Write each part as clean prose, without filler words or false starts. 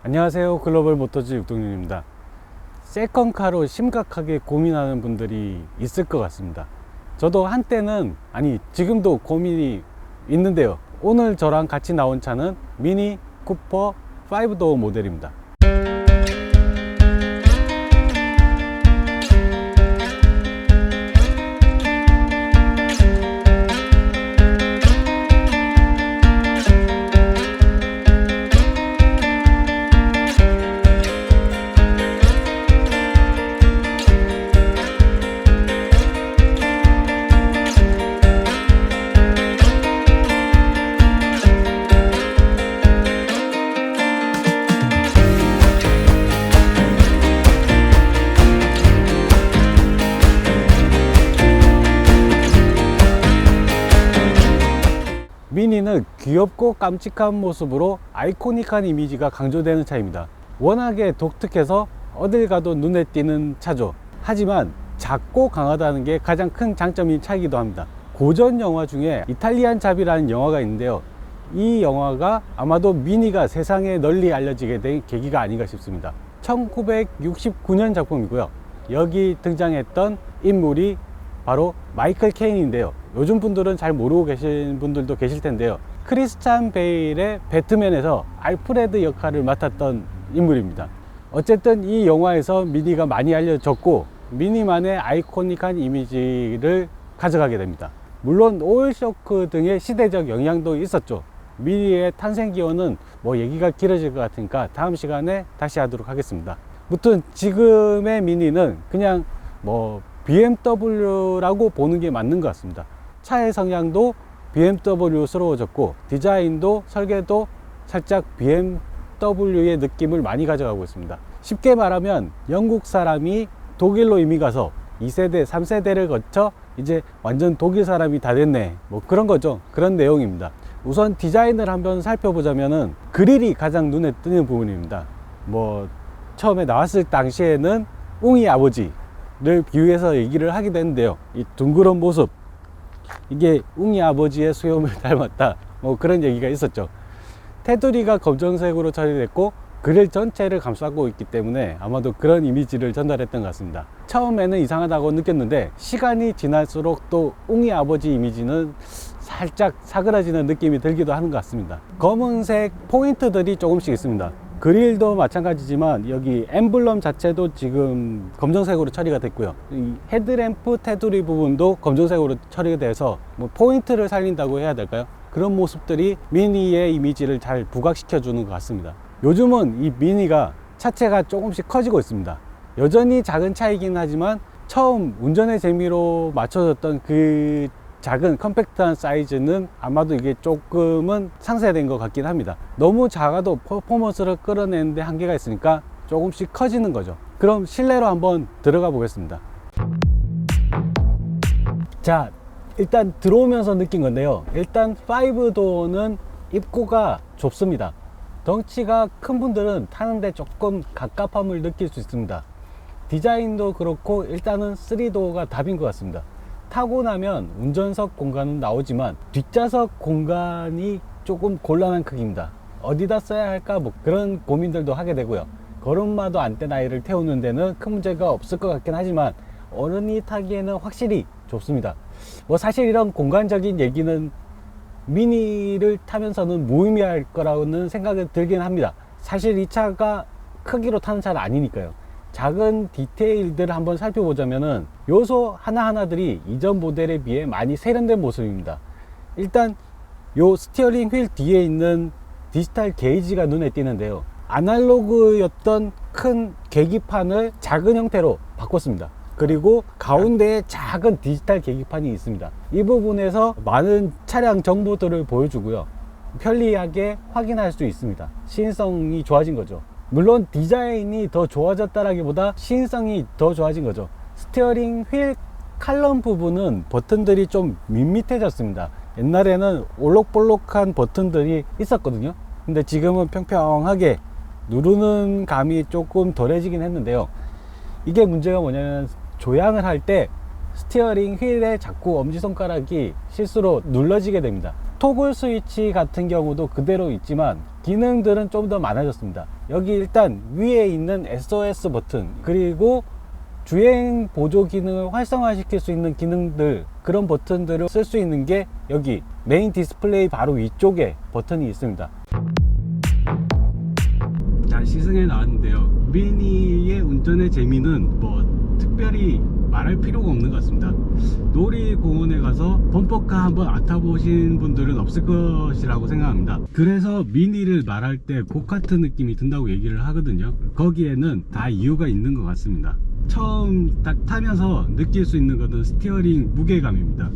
안녕하세요. 글로벌 모터즈 육동윤입니다. 세컨카로 심각하게 고민하는 분들이 있을 것 같습니다. 저도 한때는, 아니 지금도 고민이 있는데요. 오늘 저랑 같이 나온 차는 미니 쿠퍼 5도어 모델입니다. 미니는 귀엽고 깜찍한 모습으로 아이코닉한 이미지가 강조되는 차입니다. 워낙에 독특해서 어딜 가도 눈에 띄는 차죠. 하지만 작고 강하다는 게 가장 큰 장점인 차이기도 합니다. 고전 영화 중에 이탈리안 잡이라는 영화가 있는데요. 이 영화가 아마도 미니가 세상에 널리 알려지게 된 계기가 아닌가 싶습니다. 1969년 작품이고요. 여기 등장했던 인물이 바로 마이클 케인인데요. 요즘 분들은 잘 모르고 계신 분들도 계실 텐데요. 크리스찬 베일의 배트맨에서 알프레드 역할을 맡았던 인물입니다. 어쨌든 이 영화에서 미니가 많이 알려졌고 미니만의 아이코닉한 이미지를 가져가게 됩니다. 물론 오일 쇼크 등의 시대적 영향도 있었죠. 미니의 탄생 기원은 뭐 얘기가 길어질 것 같으니까 다음 시간에 다시 하도록 하겠습니다. 무튼 지금의 미니는 그냥 뭐 BMW라고 보는 게 맞는 것 같습니다. 차의 성향도 BMW스러워졌고 디자인도 설계도 살짝 BMW의 느낌을 많이 가져가고 있습니다. 쉽게 말하면 영국 사람이 독일로 이민 가서 2세대, 3세대를 거쳐 이제 완전 독일 사람이 다 됐네, 뭐 그런 거죠. 그런 내용입니다. 우선 디자인을 한번 살펴보자면은 그릴이 가장 눈에 띄는 부분입니다. 뭐 처음에 나왔을 당시에는 웅이 아버지 를 비유해서 얘기를 하게 되는데요. 이 둥그런 모습, 이게 웅이 아버지의 수염을 닮았다, 뭐 그런 얘기가 있었죠. 테두리가 검정색으로 처리됐고 그릴 전체를 감싸고 있기 때문에 아마도 그런 이미지를 전달했던 것 같습니다. 처음에는 이상하다고 느꼈는데 시간이 지날수록 또 웅이 아버지 이미지는 살짝 사그라지는 느낌이 들기도 하는 것 같습니다. 검은색 포인트들이 조금씩 있습니다. 그릴도 마찬가지지만 여기 엠블럼 자체도 지금 검정색으로 처리가 됐고요. 이 헤드램프 테두리 부분도 검정색으로 처리가 돼서 뭐 포인트를 살린다고 해야 될까요? 그런 모습들이 미니의 이미지를 잘 부각시켜 주는 것 같습니다. 요즘은 이 미니가 차체가 조금씩 커지고 있습니다. 여전히 작은 차이긴 하지만 처음 운전의 재미로 맞춰졌던 그 작은 컴팩트한 사이즈는 아마도 이게 조금은 상쇄된 것 같긴 합니다. 너무 작아도 퍼포먼스를 끌어내는데 한계가 있으니까 조금씩 커지는 거죠. 그럼 실내로 한번 들어가 보겠습니다. 자, 일단 들어오면서 느낀 건데요. 일단 5도어는 입구가 좁습니다. 덩치가 큰 분들은 타는데 조금 갑갑함을 느낄 수 있습니다. 디자인도 그렇고 일단은 3도어가 답인 것 같습니다. 타고 나면 운전석 공간은 나오지만 뒷좌석 공간이 조금 곤란한 크기입니다. 어디다 써야 할까 뭐 그런 고민들도 하게 되고요. 걸음마도 안 뗀 아이를 태우는 데는 큰 문제가 없을 것 같긴 하지만 어른이 타기에는 확실히 좁습니다. 뭐 사실 이런 공간적인 얘기는 미니를 타면서는 무의미할 거라고는 생각이 들긴 합니다. 사실 이 차가 크기로 타는 차는 아니니까요. 작은 디테일들을 한번 살펴보자면은 요소 하나하나들이 이전 모델에 비해 많이 세련된 모습입니다. 일단 요 스티어링 휠 뒤에 있는 디지털 게이지가 눈에 띄는데요. 아날로그였던 큰 계기판을 작은 형태로 바꿨습니다. 그리고 가운데에 작은 디지털 계기판이 있습니다. 이 부분에서 많은 차량 정보들을 보여주고요. 편리하게 확인할 수 있습니다. 시인성이 좋아진 거죠. 물론 디자인이 더 좋아졌다라기보다 시인성이 더 좋아진 거죠. 스티어링 휠 칼럼 부분은 버튼들이 좀 밋밋해졌습니다. 옛날에는 올록볼록한 버튼들이 있었거든요. 근데 지금은 평평하게 누르는 감이 조금 덜해지긴 했는데요. 이게 문제가 뭐냐면 조향을 할 때 스티어링 휠에 자꾸 엄지손가락이 실수로 눌러지게 됩니다. 토글 스위치 같은 경우도 그대로 있지만 기능들은 좀 더 많아졌습니다. 여기 일단 위에 있는 SOS 버튼, 그리고 주행 보조 기능을 활성화시킬 수 있는 기능들, 그런 버튼들을 쓸 수 있는 게 여기 메인 디스플레이 바로 위쪽에 버튼이 있습니다. 자, 시승에 나왔는데요. 미니의 운전의 재미는 뭐 특별히 말할 필요가 없는 것 같습니다. 놀이공원에 가서 범퍼카 한번 안 타보신 분들은 없을 것이라고 생각합니다. 그래서 미니를 말할 때 고카트 느낌이 든다고 얘기를 하거든요. 거기에는 다 이유가 있는 것 같습니다. 처음 딱 타면서 느낄 수 있는 것은 스티어링 무게감입니다.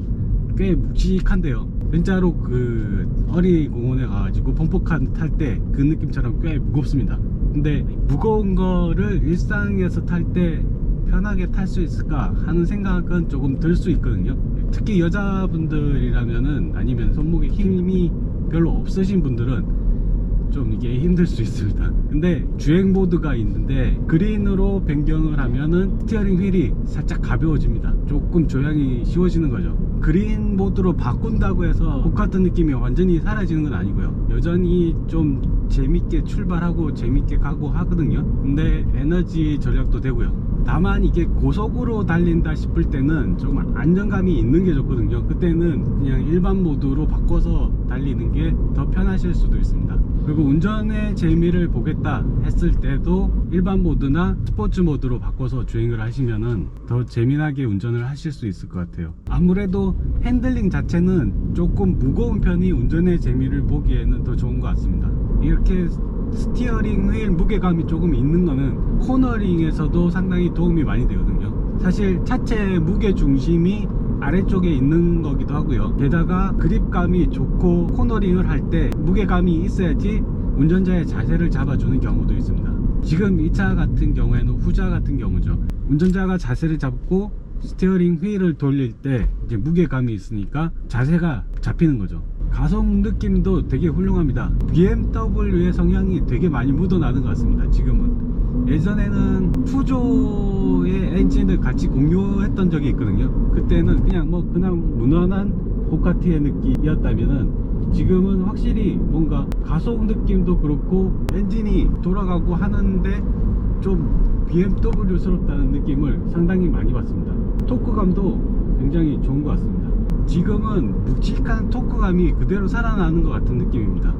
꽤 묵직한데요. 진짜로 그 어린이공원에 가가지고 범퍼카 탈 때 그 느낌처럼 꽤 무겁습니다. 근데 무거운 거를 일상에서 탈 때 편하게 탈 수 있을까 하는 생각은 조금 들 수 있거든요. 특히 여자분들이라면은, 아니면 손목에 힘이 별로 없으신 분들은 좀 이게 힘들 수 있습니다. 근데 주행 모드가 있는데 그린으로 변경을 하면은 스티어링 휠이 살짝 가벼워집니다. 조금 조향이 쉬워지는 거죠. 그린 모드로 바꾼다고 해서 고카트 느낌이 완전히 사라지는 건 아니고요. 여전히 좀 재밌게 출발하고 재밌게 가고 하거든요. 근데 에너지 절약도 되고요. 다만 이게 고속으로 달린다 싶을 때는 조금 안정감이 있는 게 좋거든요. 그때는 그냥 일반 모드로 바꿔서 달리는 게 더 편하실 수도 있습니다. 그리고 운전의 재미를 보겠다 했을 때도 일반 모드나 스포츠 모드로 바꿔서 주행을 하시면은 더 재미나게 운전을 하실 수 있을 것 같아요. 아무래도 핸들링 자체는 조금 무거운 편이 운전의 재미를 보기에는 더 좋은 것 같습니다. 이렇게 스티어링 휠 무게감이 조금 있는 거는 코너링에서도 상당히 도움이 많이 되거든요. 사실 차체 무게 중심이 아래쪽에 있는 거기도 하고요. 게다가 그립감이 좋고 코너링을 할 때 무게감이 있어야지 운전자의 자세를 잡아주는 경우도 있습니다. 지금 이 차 같은 경우에는 후자 같은 경우죠. 운전자가 자세를 잡고 스티어링 휠을 돌릴 때 이제 무게감이 있으니까 자세가 잡히는 거죠. 가속 느낌도 되게 훌륭합니다. BMW의 성향이 되게 많이 묻어나는 것 같습니다. 지금은. 예전에는 푸조의 엔진을 같이 공유했던 적이 있거든요. 그때는 그냥 무난한 고카티의 느낌이었다면은 지금은 확실히 뭔가 가속 느낌도 그렇고 엔진이 돌아가고 하는데 좀 BMW스럽다는 느낌을 상당히 많이 받습니다. 토크감도 굉장히 좋은 것 같습니다. 지금은 묵직한 토크감이 그대로 살아나는 것 같은 느낌입니다.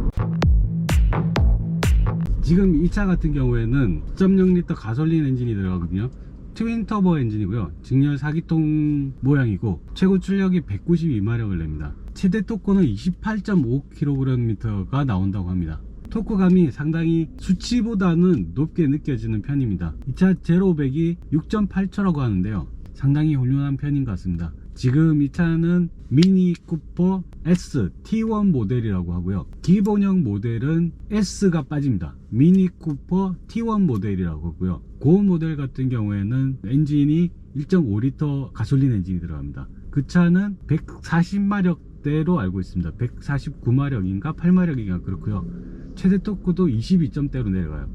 지금 이 차 같은 경우에는 2.0L 가솔린 엔진이 들어가거든요. 트윈 터보 엔진이고요. 직렬 4기통 모양이고 최고 출력이 192마력을 냅니다. 최대 토크는 28.5kgm가 나온다고 합니다. 토크감이 상당히 수치보다는 높게 느껴지는 편입니다. 이 차 제로백이 6.8초라고 하는데요. 상당히 훌륭한 편인 것 같습니다. 지금 이 차는 미니 쿠퍼 S T1 모델이라고 하고요. 기본형 모델은 S가 빠집니다. 미니 쿠퍼 T1 모델이라고 하고요. 고급 모델 같은 경우에는 엔진이 1.5L 가솔린 엔진이 들어갑니다. 그 차는 140마력대로 알고 있습니다. 149마력인가 8마력인가 그렇고요. 최대 토크도 22점대로 내려가요.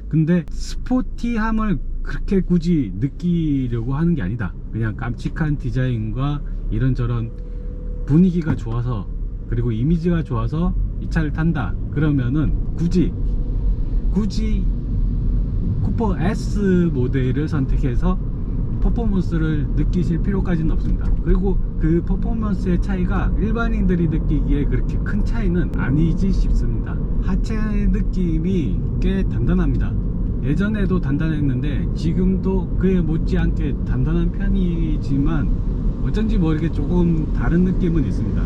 근데 스포티함을 그렇게 굳이 느끼려고 하는 게 아니다. 그냥 깜찍한 디자인과 이런저런 분위기가 좋아서, 그리고 이미지가 좋아서 이 차를 탄다 그러면은 굳이 쿠퍼 S 모델을 선택해서 퍼포먼스를 느끼실 필요까지는 없습니다. 그리고 그 퍼포먼스의 차이가 일반인들이 느끼기에 그렇게 큰 차이는 아니지 싶습니다. 하체 느낌이 꽤 단단합니다. 예전에도 단단했는데 지금도 그에 못지않게 단단한 편이지만 어쩐지 모르게 조금 다른 느낌은 있습니다.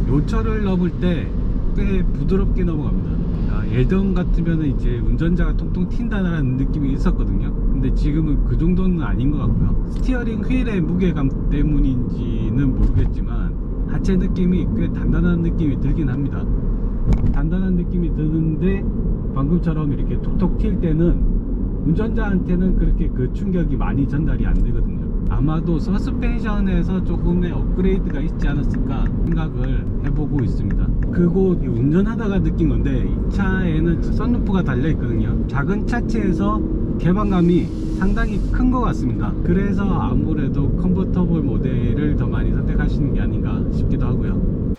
요철을 넘을 때 꽤 부드럽게 넘어갑니다. 예전 같으면 이제 운전자가 통통 튄다는 느낌이 있었거든요. 근데 지금은 그 정도는 아닌 것 같고요. 스티어링 휠의 무게감 때문인지는 모르겠지만 하체 느낌이 꽤 단단한 느낌이 들긴 합니다. 단단한 느낌이 드는데 방금처럼 이렇게 톡톡 튈 때는 운전자한테는 그렇게 그 충격이 많이 전달이 안 되거든요. 아마도 서스펜션에서 조금의 업그레이드가 있지 않았을까 생각을 해보고 있습니다. 그리고 운전하다가 느낀 건데 이 차에는 썬루프가 달려 있거든요. 작은 차체에서 개방감이 상당히 큰 것 같습니다. 그래서 아무래도 컨버터블 모델을 더 많이 선택하시는 게 아닌가 싶기도 하고요.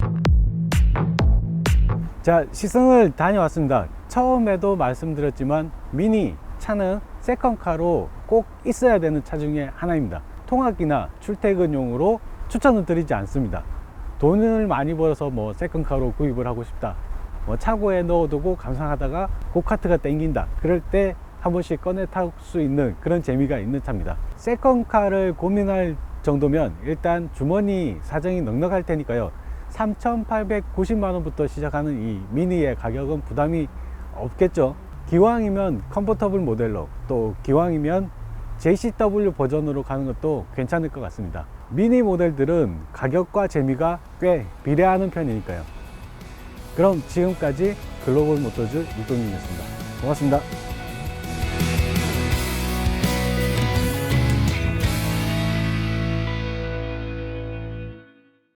자, 시승을 다녀왔습니다. 처음에도 말씀드렸지만 미니 차는 세컨카로 꼭 있어야 되는 차 중에 하나입니다. 통학이나 출퇴근용으로 추천은 드리지 않습니다. 돈을 많이 벌어서 뭐 세컨카로 구입을 하고 싶다, 뭐 차고에 넣어두고 감상하다가 고카트가 땡긴다, 그럴 때 한 번씩 꺼내 탈 수 있는 그런 재미가 있는 차입니다. 세컨카를 고민할 정도면 일단 주머니 사정이 넉넉할 테니까요, 3,890만원부터 시작하는 이 미니의 가격은 부담이 없겠죠. 기왕이면 컨버터블 모델로, 또 기왕이면 JCW 버전으로 가는 것도 괜찮을 것 같습니다. 미니 모델들은 가격과 재미가 꽤 비례하는 편이니까요. 그럼 지금까지 글로벌 모터즈 이동윤이었습니다. 고맙습니다.